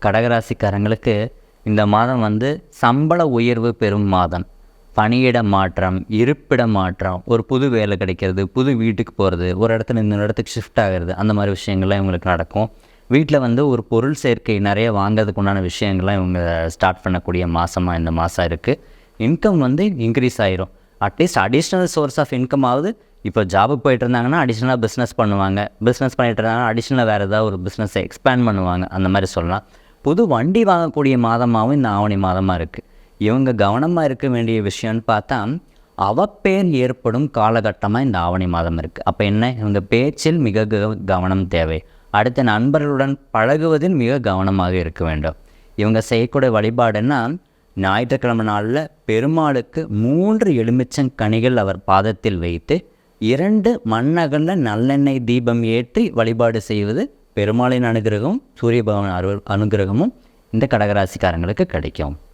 கடகராசிக்காரங்களுக்கு இந்த மாதம் சம்பள உயர்வு பெறும் மாதம். பணியிட மாற்றம், இருப்பிட மாற்றம், ஒரு புது வேலை கிடைக்கிறது, புது வீட்டுக்கு போகிறது, ஒரு இடத்துல இன்னொரு இடத்துக்கு ஷிஃப்ட் ஆகிறது, அந்த மாதிரி விஷயங்கள்லாம் இவங்களுக்கு நடக்கும். வீட்டில் ஒரு பொருள் சேர்க்கை நிறைய வாங்கிறதுக்கு உண்டான விஷயங்கள்லாம் இவங்க ஸ்டார்ட் பண்ணக்கூடிய மாதமாக இந்த மாதம் இருக்குது. இன்கம் இன்க்ரீஸ் ஆயிரும். At least additional source of income ஆகுது. இப்போ ஜாபுக்கு போயிட்டு இருந்தாங்கன்னா அடிஷ்னலாக பிஸ்னஸ் பண்ணுவாங்க. பிஸ்னஸ் பண்ணிட்டு இருந்தாங்கன்னா அடிஷ்னலாக வேறு ஏதாவது ஒரு பிஸ்னஸை எக்ஸ்பேண்ட் பண்ணுவாங்க. அந்த மாதிரி சொல்லலாம். புது வண்டி வாங்கக்கூடிய மாதமாகவும் இந்த ஆவணி மாதமாக இருக்குது. இவங்க கவனமாக இருக்க வேண்டிய விஷயம்னு பார்த்தா அவப்பேர் ஏற்படும் காலகட்டமாக இந்த ஆவணி மாதம் இருக்குது. அப்போ என்ன, இவங்க பேச்சில் மிக கவனம் தேவை. அடுத்த நண்பர்களுடன் பழகுவதில் மிக கவனமாக இருக்க வேண்டும். இவங்க செய்யக்கூடிய வழிபாடுன்னா, ஞாயிற்றுக்கிழமை நாளில் பெருமாளுக்கு 3 எலுமிச்சங்கனிகள் அவர் பாதத்தில் வைத்து 2 மண்ணகலில் நல்லெண்ணெய் தீபம் ஏற்றி வழிபாடு செய்வது பெருமாளின் அனுகிரகம், சூரிய பகவான் அனுகிரகமும் இந்த கடகராசிக்காரங்களுக்கு கிடைக்கும்.